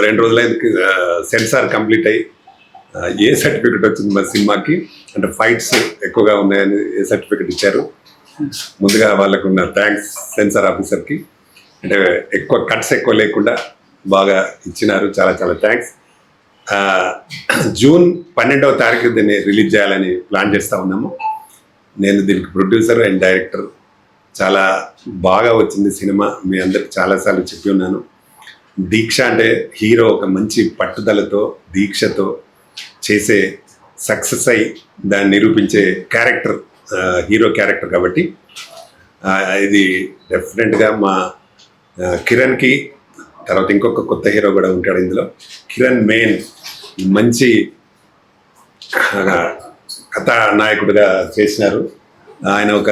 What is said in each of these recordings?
2 రోజులైంది censor complete అయ్యి A certificate వచ్చింది మా సినిమాకి అంటే ఫైట్స్ ఎక్కువగా ఉన్నాయని ఏ సర్టిఫికెట్ ఇచ్చారు. ముందుగా వాళ్ళకున్న థ్యాంక్స్ సెన్సార్ ఆఫీసర్కి. అంటే ఎక్కువ కట్స్ ఎక్కువ లేకుండా బాగా ఇచ్చినారు. చాలా చాలా థ్యాంక్స్. జూన్ 12వ తారీఖు దీన్ని రిలీజ్ చేయాలని ప్లాన్ చేస్తూ ఉన్నాము. నేను దీనికి ప్రొడ్యూసర్ అండ్ డైరెక్టర్. చాలా బాగా వచ్చింది సినిమా. మీ అందరికి చాలాసార్లు చెప్పి ఉన్నాను. దీక్ష అంటే హీరో ఒక మంచి పట్టుదలతో దీక్షతో చేసే సక్సెస్ అయి దాన్ని నిరూపించే క్యారెక్టర్ హీరో క్యారెక్టర్ కాబట్టి ఇది డెఫినెట్గా మా కిరణ్కి తర్వాత ఇంకొక కొత్త హీరో కూడా ఉంటాడు ఇందులో. కిరణ్ మెయిన్ మంచి కథానాయకుడిగా చేసినారు. ఆయన ఒక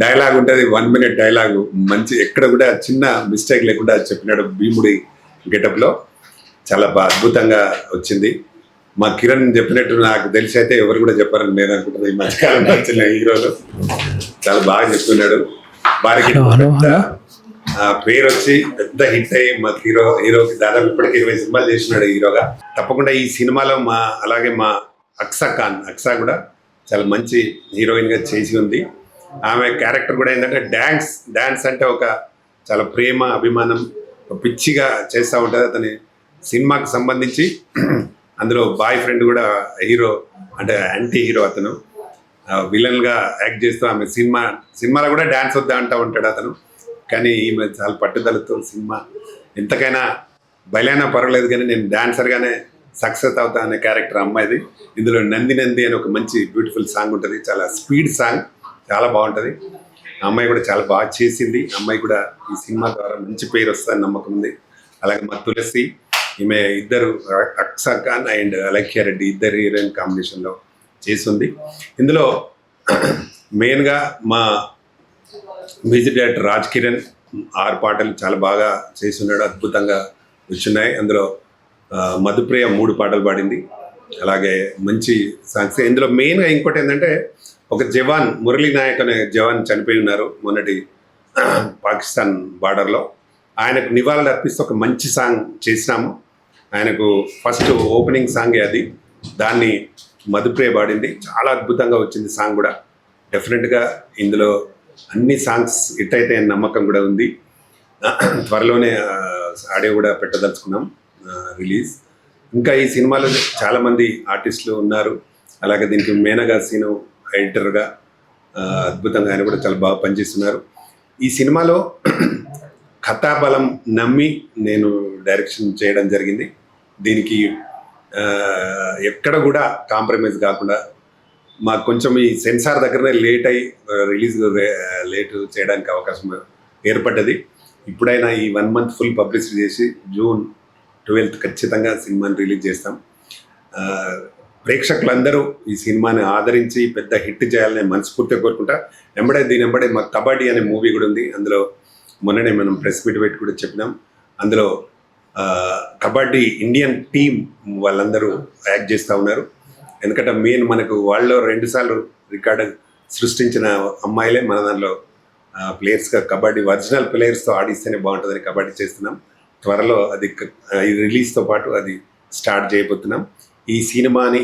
డైలాగ్ ఉంటుంది, 1 minute డైలాగు మంచి ఎక్కడ కూడా చిన్న మిస్టేక్ లేకుండా చెప్పినాడు. భీముడి గెటప్లో చాలా అద్భుతంగా వచ్చింది. మా కిరణ్ చెప్పినట్టు నాకు తెలిసి అయితే ఎవరు కూడా చెప్పారని నేను అనుకుంటున్నాను. ఈ మధ్యకాలం వచ్చిన హీరోలు చాలా బాగా చెప్తున్నాడు. వారికి పేరు వచ్చి పెద్ద హిట్ అయ్యి మా హీరోకి దాదాపు ఇప్పటికి 20 సినిమాలు చేసినాడు హీరోగా. తప్పకుండా ఈ సినిమాలో అలాగే మా అక్సా కూడా చాలా మంచి హీరోయిన్గా చేసి ఉంది. ఆమె క్యారెక్టర్ కూడా ఏంటంటే డ్యాన్స్ అంటే ఒక చాలా ప్రేమ అభిమానం పిచ్చిగా చేస్తూ ఉంటుంది. అతని సినిమాకి సంబంధించి అందులో బాయ్ ఫ్రెండ్ కూడా హీరో అంటే యాంటీ హీరో అతను విలన్గా యాక్ట్ చేస్తూ ఆమె సినిమాలో కూడా డ్యాన్స్ వద్దా అంటూ ఉంటాడు అతను. కానీ ఈమె చాలా పట్టుదలతో సినిమా ఎంతకైనా బయలైనా పర్వాలేదు కానీ నేను డాన్సర్గానే సక్సెస్ అవుతా అనే క్యారెక్టర్ అమ్మాయిది. ఇందులో నంది అని ఒక మంచి బ్యూటిఫుల్ సాంగ్ ఉంటుంది. చాలా స్పీడ్ సాంగ్, చాలా బాగుంటుంది. అమ్మాయి కూడా చాలా బాగా చేసింది. అమ్మాయి కూడా ఈ సినిమా ద్వారా మంచి పేరు వస్తుందని నమ్మకం ఉంది. అలాగే మా తులసి, ఈమె ఇద్దరు అక్సా ఖాన్ అండ్ అలఖ్య రెడ్డి ఇద్దరు హీరోయిన్ కాంబినేషన్లో చేసింది. ఇందులో మెయిన్గా మా మ్యూజిక్ డైరెక్టర్ రాజ్ కిరణ్ 6 పాటలు చాలా బాగా చేసి ఉన్నాడు. అద్భుతంగా వచ్చున్నాయి. అందులో మధుప్రియ 3 పాటలు పాడింది. అలాగే మంచి సాంగ్స్. ఇందులో మెయిన్గా ఇంకోటి ఏంటంటే ఒక జవాన్ మురళీ నాయక్ అనే జవాన్ చనిపోయి ఉన్నారు మొన్నటి పాకిస్తాన్ బార్డర్లో. ఆయనకు నివాళులు అర్పిస్తూ ఒక మంచి సాంగ్ చేసినాము. ఆయనకు ఫస్ట్ ఓపెనింగ్ సాంగే అది. దాన్ని మధుప్రియ పాడింది. చాలా అద్భుతంగా వచ్చింది సాంగ్ కూడా. డెఫినెట్గా ఇందులో అన్ని సాంగ్స్ హిట్ అయితే నమ్మకం కూడా ఉంది. త్వరలోనే ఆడియో కూడా పెట్టదలుచుకున్నాం రిలీజ్. ఇంకా ఈ సినిమాలో చాలామంది ఆర్టిస్టులు ఉన్నారు. అలాగే దీనికి మేనగా సీను ఎడిటర్గా అద్భుతంగా ఆయన కూడా చాలా బాగా పనిచేస్తున్నారు. ఈ సినిమాలో కథాబలం నమ్మి నేను డైరెక్షన్ చేయడం జరిగింది. దీనికి ఎక్కడ కూడా కాంప్రమైజ్ కాకుండా మాకు కొంచెం ఈ సెన్సార్ దగ్గరనే లేట్ అయ్యి రిలీజ్ లేట్ చేయడానికి అవకాశం ఏర్పడ్డది. ఇప్పుడైనా ఈ 1 month ఫుల్ పబ్లిసిటీ చేసి June 12th ఖచ్చితంగా సినిమాని రిలీజ్ చేస్తాం. ప్రేక్షకులందరూ ఈ సినిమాని ఆదరించి పెద్ద హిట్ చేయాలని మనస్ఫూర్తిగా కోరుకుంటా. దీని వెంబడే మా కబడ్డీ అనే మూవీ కూడా ఉంది. అందులో మొన్ననే మనం ప్రెస్ మీట్ పెట్టి కూడా చెప్పినాం. అందులో కబడ్డీ ఇండియన్ టీం వాళ్ళందరూ యాక్ట్ చేస్తూ ఉన్నారు. ఎందుకంటే మెయిన్ మనకు వాళ్ళు 2 సార్లు రికార్డు సృష్టించిన అమ్మాయిలే మన దానిలో ప్లేయర్స్గా కబడ్డీ ఒరిజినల్ ప్లేయర్స్తో ఆడిస్తేనే బాగుంటుందని కబడ్డీ చేస్తున్నాం. త్వరలో అది రిలీజ్తో పాటు అది స్టార్ట్ చేయబోతున్నాం. ఈ సినిమాని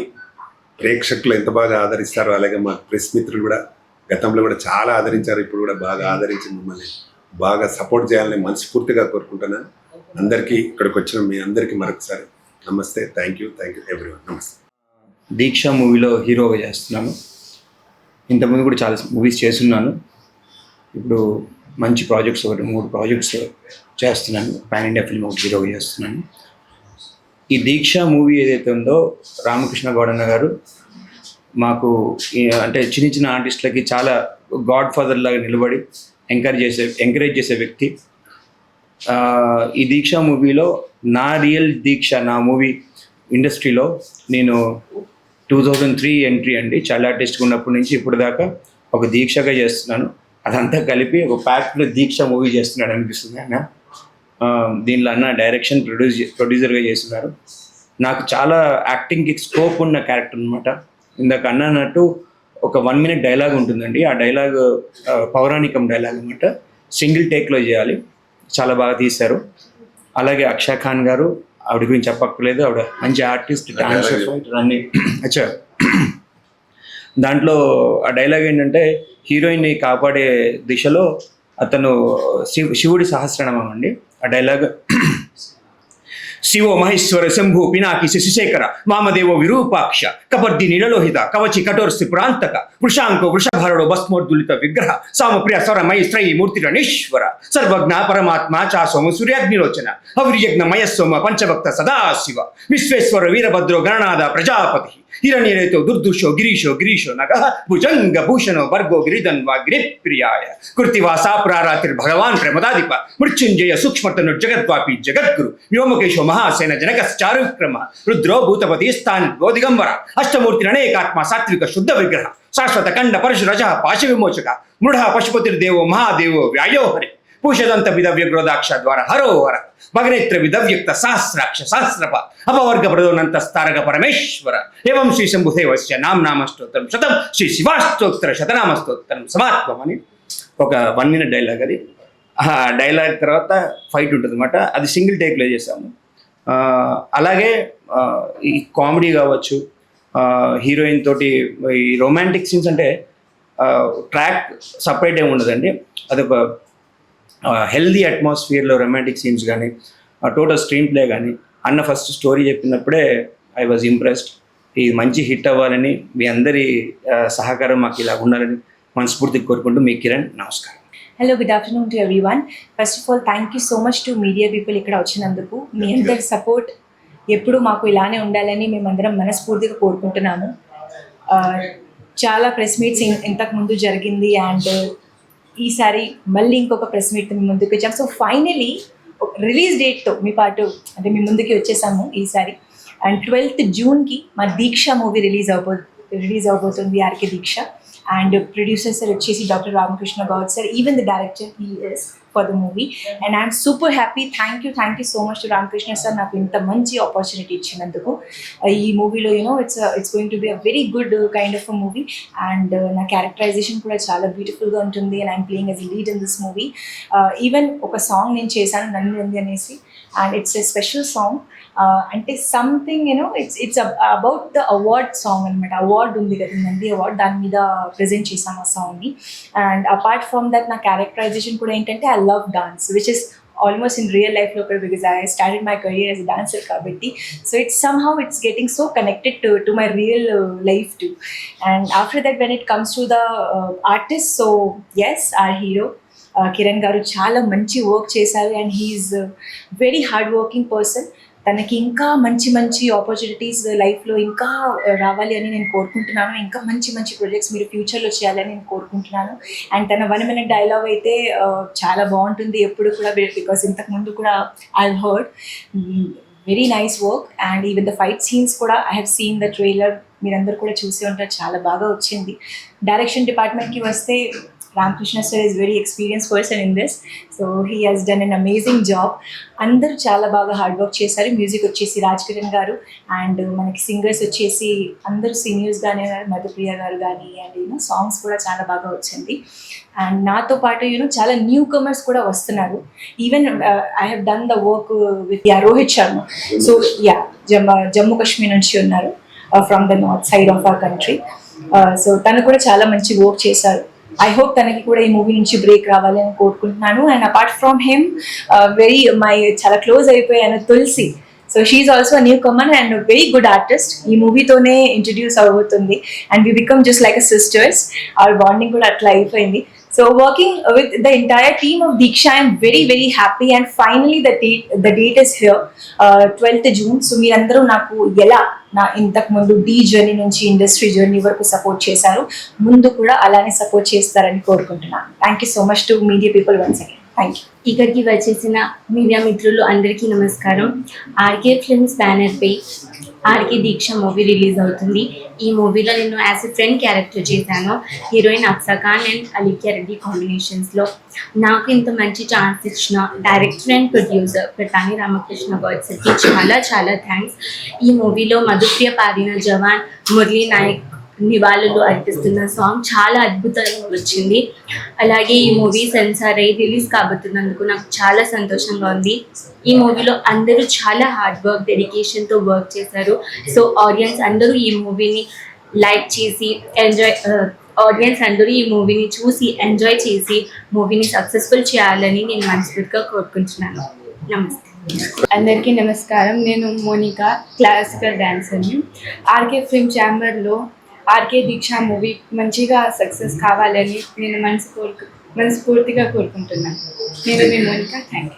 ప్రేక్షకులు ఎంత బాగా ఆదరిస్తారో అలాగే మా ప్రెస్ మిత్రులు కూడా గతంలో కూడా చాలా ఆదరించారు. ఇప్పుడు కూడా బాగా ఆదరించి మిమ్మల్ని బాగా సపోర్ట్ చేయాలని మనస్ఫూర్తిగా కోరుకుంటున్నాను. అందరికీ ఇక్కడికి వచ్చిన మీ అందరికీ మరొకసారి నమస్తే. Thank you everyone. నమస్తే. దీక్ష మూవీలో హీరోగా చేస్తున్నాను. ఇంతకుముందు కూడా చాలా మూవీస్ చేస్తున్నాను. ఇప్పుడు మంచి ప్రాజెక్ట్స్ 3 ప్రాజెక్ట్స్ చేస్తున్నాను. పాన్ ఇండియా ఫిల్మ్ ఒక హీరోగా చేస్తున్నాను. ఈ దీక్ష మూవీ ఏదైతే ఉందో రామకృష్ణ గౌడన్న గారు మాకు అంటే చిన్న ఆర్టిస్టులకి చాలా గాడ్ ఫాదర్ లాగా నిలబడి ఎంకరేజ్ చేసే వ్యక్తి. ఈ దీక్ష మూవీలో నా రియల్ దీక్ష నా మూవీ ఇండస్ట్రీలో నేను 2003 ఎంట్రీ అండి. చాలా ఆర్టిస్ట్గా ఉన్నప్పటి నుంచి ఇప్పుడు దాకా ఒక దీక్షగా చేస్తున్నాను. అదంతా కలిపి ఒక ప్యాక్లో దీక్ష మూవీ చేస్తున్నాడు అనిపిస్తుంది ఆయన. దీనిలో అన్న డైరెక్షన్ ప్రొడ్యూసర్గా చేస్తున్నారు. నాకు చాలా యాక్టింగ్కి స్కోప్ ఉన్న క్యారెక్టర్ అనమాట. ఇందాక అన్నట్టు ఒక 1 minute డైలాగ్ ఉంటుందండి. ఆ డైలాగ్ పౌరాణికం డైలాగ్ అనమాట. సింగిల్ టేక్లో చేయాలి. చాలా బాగా తీశారు. అలాగే అక్షా ఖాన్ గారు, ఆవిడ గురించి చెప్పక్కర్లేదు. ఆవిడ మంచి ఆర్టిస్ట్, డాన్సర్, ఫైటర్ అన్ని. అచ్చా, దాంట్లో ఆ డైలాగ్ ఏంటంటే హీరోయిన్ని కాపాడే దిశలో అతను శివుడి సహస్రనామం అండి. ఆ డైలాగ్ శివో మహేశ్వర శంభు పినాకి శశిశేఖర వామదేవో విరూపాక్ష కపర్ది నీలలోహిత కవచి కఠోర్సి పురాంతక వృషాంకో వృషభారుడో భస్మోద్దులిత విగ్రహ సామప్రియ స్వరమయ శ్రయి మూర్తిరణీశ్వర సర్వజ్ఞ పరమాత్మ చాసోమ సూర్యాగ్నిలోచన హవిర్యజ్ఞ మయస్సోమ పంచభక్త సదాశివ విశ్వేశ్వర వీరభద్రో గణనాథ ప్రజాపతి హిరణ్యరేతో దుర్దుషో గిరీశో నగ భుజంగ భూషణో భర్గో గిరిధన్వా గిరిప్రియాయ కృతివాసా ప్రారాతిర్ భగవాన్ ప్రమదాధిప మృత్యుంజయ సూక్ష్మతను జగద్వాపి జగద్గురు వ్యోమకేశో మహాసేన జనకశ్చారుక్రమ రుద్రో భూతపతి స్థానికో దిగంబర అష్టమూర్తి అనేకాత్మ సాత్విక శుద్ధ విగ్రహ శాశ్వత కండ పరశురజ పాశ విమోచక మృఢ పశుపతిర్దేవో మహాదేవో వ్యాయోహరి పూషదంత విధవ్యగ్రోదాక్ష ద్వారా హరోహర భగనేత్ర విధవ్యక్త సహస్రాక్ష సహస్రప అపవర్గ ప్రదోనంత స్తారక పరమేశ్వర ఏవం శ్రీ శంభుదేవస్య నామనామస్తోత్రం శతం శ్రీ శివాష్టోత్తర శతనామస్తోత్రం సమాత్మం అని ఒక 1 minute డైలాగ్. అది ఆ డైలాగ్ తర్వాత ఫైట్ ఉంటుంది అనమాట. అది సింగిల్ టేక్లో చేసాము. అలాగే ఈ కామెడీ కావచ్చు, హీరోయిన్ తోటి ఈ రొమాంటిక్ సీన్స్ అంటే ట్రాక్ సపరేట్ ఏమి ఉండదండి. అదొక హెల్దీ అట్మాస్ఫియర్లో రొమాంటిక్ సీన్స్ కానీ టోటల్ స్క్రీన్ ప్లే కానీ అన్న ఫస్ట్ స్టోరీ చెప్పినప్పుడే ఐ వాజ్ ఇంప్రెస్డ్. ఇది మంచి హిట్ అవ్వాలని మీ అందరి సహకారం మాకు ఇలా ఉండాలని మనస్ఫూర్తిగా కోరుకుంటూ మీ కిరణ్. నమస్కారం. Hello, good afternoon to everyone. First of all thank you so much to media people ఇక్కడ వచ్చినందుకు. మీ అందరి సపోర్ట్ ఎప్పుడు మాకు ఇలానే ఉండాలని మేమందరం మనస్ఫూర్తిగా కోరుకుంటున్నాము. చాలా ప్రెస్ మీట్స్ ఇంతకుముందు జరిగింది అండ్ ఈసారి మళ్ళీ ఇంకొక ప్రెస్ మీట్ మీ ముందుకు వచ్చాము. సో ఫైనలీ రిలీజ్ డేట్తో మీ పాటు అంటే మీ ముందుకి వచ్చేసాము ఈసారి. అండ్ 12th Juneకి మా దీక్ష మూవీ రిలీజ్ అవబోతుంది, RK Diksha. And producer sir వచ్చేసి doctor Ramakrishna Goud sir, even the director he is for the movie. And I'm super happy. Thank you so much to Ramakrishna sir నాకు ఇంత మంచి ఆపర్చునిటీ ఇచ్చినందుకు. ఈ మూవీలో it's going to be a very good kind of a movie. And నా characterisation కూడా చాలా బ్యూటిఫుల్గా ఉంటుంది. And I'm playing as lead in this movie. Even ఒక సాంగ్ నేను చేశాను, నంది అనేసి. And it's a special song. అంటే something it's about the award song అనమాట. అవార్డ్ ఉంది కదా, నంది అవార్డ్, దాని మీద ప్రజెంట్ చేశాను ఆ సాంగ్ని. అండ్ అపార్ట్ ఫ్రమ్ దట్ నా క్యారెక్టరైజేషన్ కూడా ఏంటంటే I love dance, which is almost in real లైఫ్లో కూడా, because I started my career as dancer కాబట్టి. So it's getting so connected to my real life too. And after that when it comes to the artist, so yes, our hero Kiran garu చాలా మంచి work చేశారు. And he's very hard working person. తనకి ఇంకా మంచి opportunities లైఫ్లో ఇంకా రావాలి అని నేను కోరుకుంటున్నాను. ఇంకా మంచి ప్రాజెక్ట్స్ మీరు ఫ్యూచర్లో చేయాలని నేను కోరుకుంటున్నాను. అండ్ తన 1 minute డైలాగ్ అయితే చాలా బాగుంటుంది ఎప్పుడు కూడా, బికాస్ ఇంతకుముందు కూడా I heard very nice work. And even the fight scenes కూడా I have seen the trailer, మీరందరూ కూడా చూసి ఉంటారు, చాలా బాగా వచ్చింది. డైరెక్షన్ డిపార్ట్మెంట్కి వస్తే Ramakrishna sir is very experience person in this. So he has done an amazing job. అందరూ చాలా బాగా హార్డ్ వర్క్ చేశారు. మ్యూజిక్ వచ్చేసి రాజ్ కిరణ్ గారు, అండ్ మనకి సింగర్స్ వచ్చేసి అందరూ సీనియర్స్గానే ఉన్నారు, మధుప్రియ గారు కానీ. అండ్ సాంగ్స్ కూడా చాలా బాగా వచ్చింది. అండ్ నాతో పాటు చాలా న్యూ కమర్స్ కూడా వస్తున్నారు. Even I have done the work with Rohit Sharma. So Jammu Kashmir నుంచి ఉన్నారు, from the north side of our country. So తను కూడా చాలా మంచి వర్క్ చేశారు. ఐ హోప్ తనకి కూడా ఈ మూవీ నుంచి బ్రేక్ రావాలి అని కోరుకుంటున్నాను. అండ్ అపార్ట్ ఫ్రమ్ హిమ్ చాలా క్లోజ్ అయిపోయాను Tulasi. So she's also newcomer and very good artist. ఈ మూవీతోనే ఇంట్రడ్యూస్ అవబోతుంది. And we become just like a sisters. Our bonding కూడా అట్లా అయిపోయింది. So working with the entire team of Diksha, I am very happy. And finally the date is here, 12th June. So మీరందరూ నాకు ఎలా నా ఇంతకు ముందు డీ జర్నీ నుంచి ఇండస్ట్రీ జర్నీ వరకు సపోర్ట్ చేశారు, ముందు కూడా అలానే సపోర్ట్ చేస్తారని కోరుకుంటున్నాను. Thank you so much to media people once again. Thank you. ఇక్కడికి వచ్చేసిన మీడియా మిత్రులు అందరికీ నమస్కారం. ఆర్కే ఫిల్మ్స్ బ్యానర్పై ఆర్కే దీక్ష మూవీ రిలీజ్ అవుతుంది. ఈ మూవీలో నేను యాజ్ ఎ ఫ్రెండ్ క్యారెక్టర్ చేశాను. హీరోయిన్ అప్సా ఖాన్ అండ్ అలీఖ్యా రెడ్డి కాంబినేషన్స్లో. నాకు ఇంత మంచి ఛాన్స్ ఇచ్చిన director and producer Pratani Ramakrishna Goud సార్కి చాలా థ్యాంక్స్. ఈ మూవీలో మధుప్రియ పాడిన జవాన్, మురళీ నాయక్ నివాళులు అర్పిస్తున్న సాంగ్ చాలా అద్భుతంగా వచ్చింది. అలాగే ఈ మూవీ సెన్సార్ అయ్యి రిలీజ్ కాబోతున్నందుకు నాకు చాలా సంతోషంగా ఉంది. ఈ మూవీలో అందరూ చాలా హార్డ్ వర్క్ డెడికేషన్తో వర్క్ చేశారు. సో ఆడియన్స్ అందరూ ఈ మూవీని లైక్ చేసి ఆడియన్స్ అందరూ ఈ మూవీని చూసి ఎంజాయ్ చేసి మూవీని సక్సెస్ఫుల్ చేయాలని నేను మనస్ఫూర్తిగా కోరుకుంటున్నాను. నమస్తే. అందరికీ నమస్కారం. నేను మోనికా, క్లాసికల్ డాన్సర్ని. ఆర్కే ఫిల్మ్ ఛాంబర్లో ఆర్కే దీక్ష మూవీ మంచిగా సక్సెస్ కావాలని నేను మనస్ఫూర్తిగా కోరుకుంటున్నాను. నేను మీ మోనికా. Thank you.